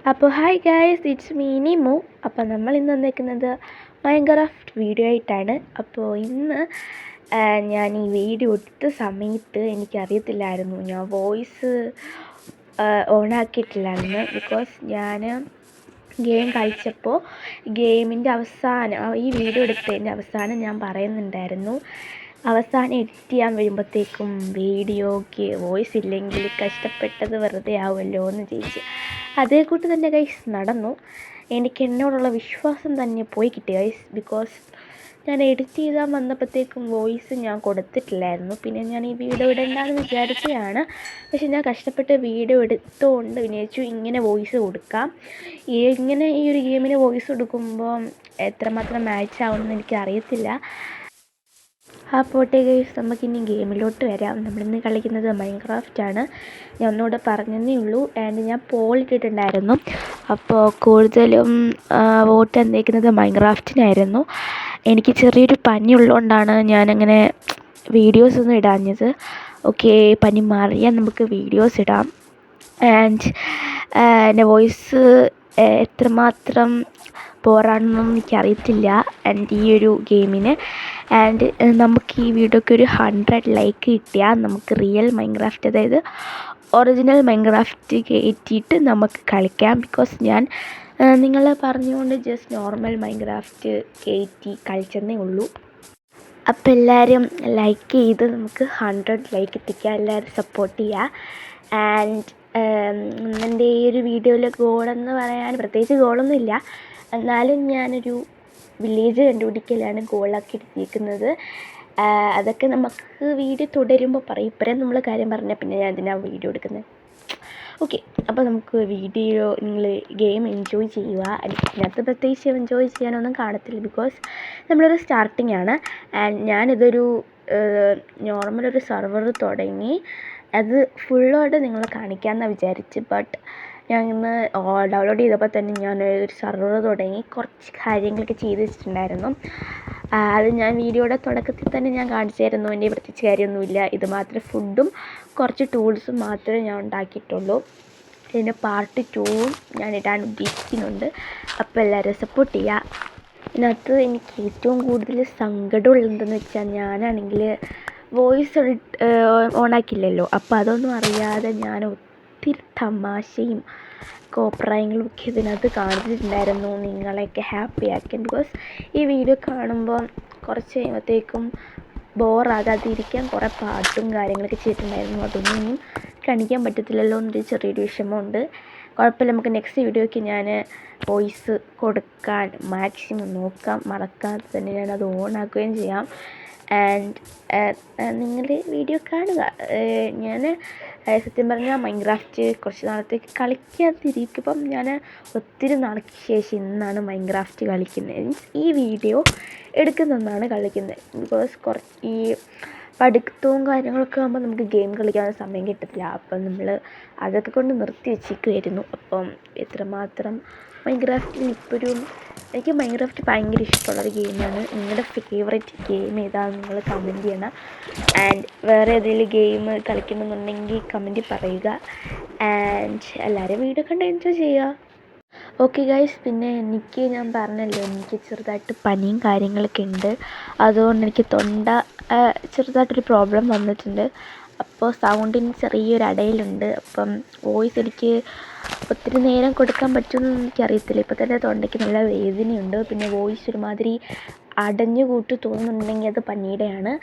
അപ്പോൾ hi guys, it's me Nimu. അപ്പോൾ നമ്മൾ ഇന്ന് വന്നിരിക്കുന്നത് മൈൻക്രാഫ്റ്റ് വീഡിയോ ആയിട്ടാണ്. അപ്പോൾ ഇന്ന് ഞാൻ ഈ വീഡിയോ എടുത്ത സമയത്ത് എനിക്കറിയത്തില്ലായിരുന്നു ഞാൻ വോയിസ് ഓണാക്കിയിട്ടില്ലായിരുന്നു. ബിക്കോസ് ഞാൻ ഗെയിം കളിച്ചപ്പോൾ ഗെയിമിൻ്റെ അവസാനം ഈ വീഡിയോ എടുത്തതിൻ്റെ അവസാനം ഞാൻ പറയുന്നുണ്ടായിരുന്നു, അവസാനം എഡിറ്റ് ചെയ്യാൻ വരുമ്പോഴത്തേക്കും വീഡിയോക്ക് വോയിസ് ഇല്ലെങ്കിൽ കഷ്ടപ്പെട്ടത് വെറുതെ ആവുമല്ലോ എന്ന് ചോദിച്ച്. അതേക്കൂട്ട് തന്നെ ഗൈസ് നടന്നു. എനിക്ക് എന്നോടുള്ള വിശ്വാസം തന്നെ പോയി കിട്ടി ഗൈസ്. ബിക്കോസ് ഞാൻ എഡിറ്റ് ചെയ്താൽ വന്നപ്പോഴത്തേക്കും വോയിസ് ഞാൻ കൊടുത്തിട്ടില്ലായിരുന്നു. പിന്നെ ഞാൻ ഈ വീഡിയോ ഇടണ്ടെന്ന് വിചാരിച്ചതാണ്. പക്ഷെ ഞാൻ കഷ്ടപ്പെട്ട് വീഡിയോ എടുത്തുകൊണ്ട് വിചാരിച്ചു ഇങ്ങനെ വോയിസ് കൊടുക്കാം. ഇങ്ങനെ ഈ ഒരു ഗെയിമിന് വോയിസ് കൊടുക്കുമ്പോൾ എത്രമാത്രം മാച്ച് ആവുമെന്ന് എനിക്കറിയത്തില്ല. പോട്ടെ ഗൈസ്, നമുക്കിനി ഗെയിമിലോട്ട് വരാം. നമ്മളിന്ന് കളിക്കുന്നത് മൈൻക്രാഫ്റ്റ് ആണ്. ഞാൻ ഒന്നുകൂടെ പറഞ്ഞതേ ഉള്ളൂ. ആൻഡ് ഞാൻ പോൾ ഇട്ടിട്ടുണ്ടായിരുന്നു. അപ്പോൾ കൂടുതലും വോട്ട് തന്നേക്കുന്നത് മൈൻക്രാഫ്റ്റിനായിരുന്നു. എനിക്ക് ചെറിയൊരു പനി ഉള്ളതുകൊണ്ടാണ് ഞാനങ്ങനെ വീഡിയോസൊന്നും ഇടാഞ്ഞത്. ഓക്കെ, പനി മാറിയാൽ നമുക്ക് വീഡിയോസ് ഇടാം. ആൻഡ് എൻ്റെ വോയിസ് എത്രമാത്രം പോരാണെന്നൊന്നും എനിക്കറിയത്തില്ല ആൻഡ് ഈ ഒരു ഗെയിമിന്. ആൻഡ് നമുക്ക് ഈ വീഡിയോയ്ക്ക് ഒരു 100 ലൈക്ക് കിട്ടിയാൽ നമുക്ക് റിയൽ മൈൻക്രാഫ്റ്റ്, അതായത് ഒറിജിനൽ മൈൻക്രാഫ്റ്റ് കയറ്റിയിട്ട് നമുക്ക് കളിക്കാം. ബിക്കോസ് ഞാൻ നിങ്ങൾ പറഞ്ഞുകൊണ്ട് ജസ്റ്റ് നോർമൽ മൈൻക്രാഫ്റ്റ് കയറ്റി കളിച്ചെന്നേ ഉള്ളൂ. അപ്പോൾ എല്ലാവരും ലൈക്ക് ചെയ്ത് നമുക്ക് 100 ലൈക്ക് എത്തിക്കുക. എല്ലാവരും സപ്പോർട്ട് ചെയ്യുക. ആൻഡ് എൻ്റെ ഈ ഒരു വീഡിയോയിൽ ഗോളെന്ന് പറയാൻ പ്രത്യേകിച്ച് ഗോളൊന്നുമില്ല. എന്നാലും ഞാനൊരു വില്ലേജ് കണ്ടുപിടിക്കലാണ് ഗോളാക്കി എടുത്തിരിക്കുന്നത്. അതൊക്കെ നമുക്ക് വീഡിയോ തുടരുമ്പോൾ പറയും. ഇപ്പോഴേ നമ്മൾ കാര്യം പറഞ്ഞാൽ പിന്നെ ഞാൻ ഇതിനാണ് വീഡിയോ എടുക്കുന്നത്. ഓക്കെ, അപ്പോൾ നമുക്ക് വീഡിയോ നിങ്ങൾ ഗെയിം എൻജോയ് ചെയ്യുക. അതിനകത്ത് പ്രത്യേകിച്ച് എൻജോയ് ചെയ്യാനൊന്നും കാണത്തില്ല. ബിക്കോസ് നമ്മളൊരു സ്റ്റാർട്ടിംഗ് ആണ്. ആൻഡ് ഞാനിതൊരു നോർമലൊരു സെർവർ തുടങ്ങി. അത് ഫുള്ളോട്ട് നിങ്ങളെ കാണിക്കാമെന്നാണ് വിചാരിച്ച്. ബട്ട് ഞാൻ ഇന്ന് ഡൗൺലോഡ് ചെയ്തപ്പോൾ തന്നെ ഞാൻ ഒരു സെർവർ തുടങ്ങി കുറച്ച് കാര്യങ്ങളൊക്കെ ചെയ്ത് വെച്ചിട്ടുണ്ടായിരുന്നു. അത് ഞാൻ വീഡിയോയുടെ തുടക്കത്തിൽ തന്നെ ഞാൻ കാണിച്ചായിരുന്നു. എൻ്റെ പ്രത്യേകിച്ച് കാര്യമൊന്നുമില്ല. ഇത് മാത്രമേ ഫുഡും കുറച്ച് ടൂൾസും മാത്രമേ ഞാൻ ഉണ്ടാക്കിയിട്ടുള്ളൂ. ഇതിൻ്റെ പാർട്ട് 2 ഞാൻ ഇടാൻ ഉദ്ദേശിക്കുന്നുണ്ട്. അപ്പോൾ എല്ലാവരും സപ്പോർട്ട് ചെയ്യുക. ഇതിനകത്ത് എനിക്ക് ഏറ്റവും കൂടുതൽ സങ്കടമുള്ളതെന്ന് വെച്ചാൽ ഞാനാണെങ്കിൽ വോയിസ് ഓണാക്കില്ലല്ലോ. അപ്പോൾ അതൊന്നും അറിയാതെ ഞാൻ ഒത്തിരി തമാശയും കോപ്രായങ്ങളും ഒക്കെ ഇതിനകത്ത് കാണിച്ചിട്ടുണ്ടായിരുന്നു, നിങ്ങളെയൊക്കെ ഹാപ്പി ആക്കാൻ. ബിക്കോസ് ഈ വീഡിയോ കാണുമ്പോൾ കുറച്ച് കഴിയുമ്പോഴത്തേക്കും ബോറാകാതിരിക്കാൻ കുറേ പാട്ടും കാര്യങ്ങളൊക്കെ ചെയ്തിട്ടുണ്ടായിരുന്നു. അതൊന്നും കാണിക്കാൻ പറ്റത്തില്ലല്ലോ എന്നൊരു ചെറിയൊരു വിഷമമുണ്ട്. കുഴപ്പമില്ല, നമുക്ക് നെക്സ്റ്റ് വീഡിയോയ്ക്ക് ഞാൻ വോയിസ് കൊടുക്കാൻ മാക്സിമം നോക്കാം. മറക്കാതെ തന്നെ ഞാനത് ഓണാക്കുകയും ചെയ്യാം. ആൻഡ് നിങ്ങൾ വീഡിയോ കാണുക. ഞാൻ സത്യം പറഞ്ഞാൽ മൈൻക്രാഫ്റ്റ് കുറച്ച് നാളത്തേക്ക് കളിക്കാതിരിക്കുമ്പം ഞാൻ ഒത്തിരി നാൾക്ക് ശേഷം ഇന്നാണ് മൈൻക്രാഫ്റ്റ് കളിക്കുന്നത്. മീൻസ് ഈ വീഡിയോ എടുക്കുന്നതാണ് കളിക്കുന്നത്. ബിക്കോസ് ഈ പഠിത്തവും കാര്യങ്ങളൊക്കെ ആകുമ്പോൾ നമുക്ക് ഗെയിം കളിക്കാൻ സമയം കിട്ടത്തില്ല. അപ്പം നമ്മൾ അതൊക്കെ കൊണ്ട് നിർത്തി വെച്ചിരിക്കുമായിരുന്നു. അപ്പം എത്രമാത്രം മൈൻക്രാഫ്റ്റിൽ ഇപ്പോഴും എനിക്ക് മൈൻക്രാഫ്റ്റ് ഭയങ്കര ഇഷ്ടമുള്ളൊരു ഗെയിമാണ്. നിങ്ങളുടെ ഫേവറേറ്റ് ഗെയിം ഏതാണെന്ന് നിങ്ങൾ കമൻറ്റ് ചെയ്യണം. ആൻഡ് വേറെ ഏതെങ്കിലും ഗെയിം കളിക്കണമെന്നുണ്ടെങ്കിൽ കമൻറ്റിൽ പറയുക. ആൻഡ് എല്ലാവരും വീഡിയോ കണ്ട് എൻജോയ് ചെയ്യുക. ഓക്കെ ഗൈസ്, പിന്നെ എനിക്ക് ഞാൻ പറഞ്ഞല്ലോ, എനിക്ക് ചെറുതായിട്ട് പനിയും കാര്യങ്ങളൊക്കെ ഉണ്ട്. അതുകൊണ്ട് എനിക്ക് തൊണ്ട ചെറുതായിട്ടൊരു പ്രോബ്ലം വന്നിട്ടുണ്ട്. അപ്പോൾ സൗണ്ടിന് ചെറിയൊരു അടയലുണ്ട്. അപ്പം വോയിസ് എനിക്ക് ഒത്തിരി നേരം കൊടുക്കാൻ പറ്റുമെന്ന് എനിക്കറിയത്തില്ല. ഇപ്പോൾ തന്നെ തൊണ്ടയ്ക്ക് നല്ല വേദനയുണ്ട്. പിന്നെ വോയിസ് ഒരുമാതിരി അടഞ്ഞു കൂട്ടി തോന്നുന്നുണ്ടെങ്കിൽ അത് പനിയുടെയാണ്.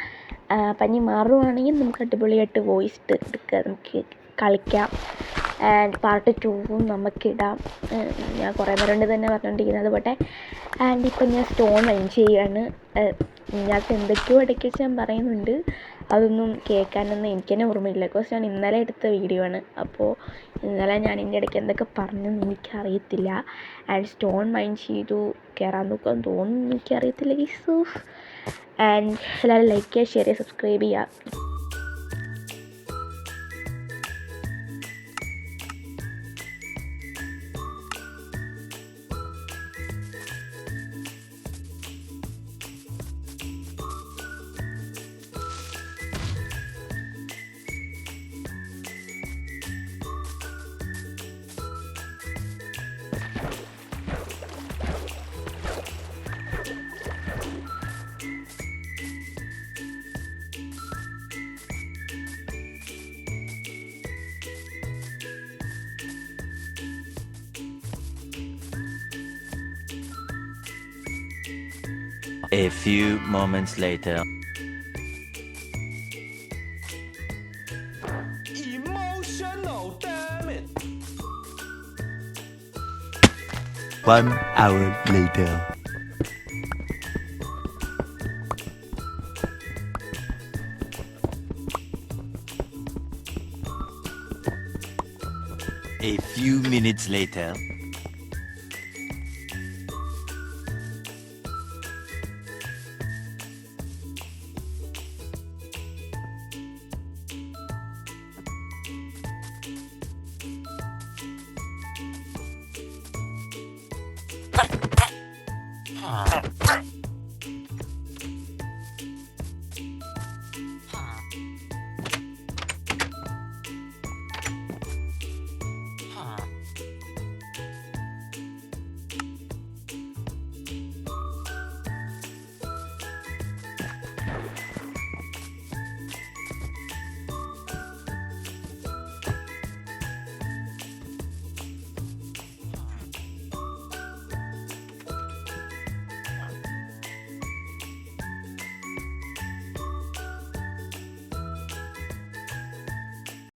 പനി മാറുവാണെങ്കിൽ നമുക്ക് അടിപൊളിയായിട്ട് വോയിസ് എടുക്കുക, നമുക്ക് കളിക്കാം. And part 2 നമുക്കിടാം. ഞാൻ കുറേ നേരം കൊണ്ട് തന്നെ പറഞ്ഞുകൊണ്ടിരിക്കുന്നത് പോട്ടെ. ആൻഡ് ഇപ്പം ഞാൻ സ്റ്റോൺ മൈൻ ചെയ്യുകയാണ്. ഇതിനകത്ത് എന്തൊക്കെയോ ഇടയ്ക്ക് വെച്ച് ഞാൻ പറയുന്നുണ്ട്, അതൊന്നും കേൾക്കാനൊന്നും എനിക്ക് തന്നെ ഓർമ്മയില്ല. ബിക്കോസ് ഞാൻ ഇന്നലെ എടുത്ത വീഡിയോ ആണ്. അപ്പോൾ ഇന്നലെ ഞാൻ ഇതിൻ്റെ ഇടയ്ക്ക് എന്തൊക്കെ പറഞ്ഞെന്ന് എനിക്കറിയത്തില്ല. ആൻഡ് സ്റ്റോൺ മൈൻ ചെയ്തു കയറാൻ നോക്കുമെന്ന് തോന്നുന്നു, എനിക്കറിയത്തില്ല ഗൈസ്. ആൻഡ് എല്ലാവരും ലൈക്ക് ചെയ്യുക, ഷെയർ ചെയ്യുക, സബ്സ്ക്രൈബ് ചെയ്യുക. A few moments later. Emotional, damn it! 1 hour later. A few minutes later.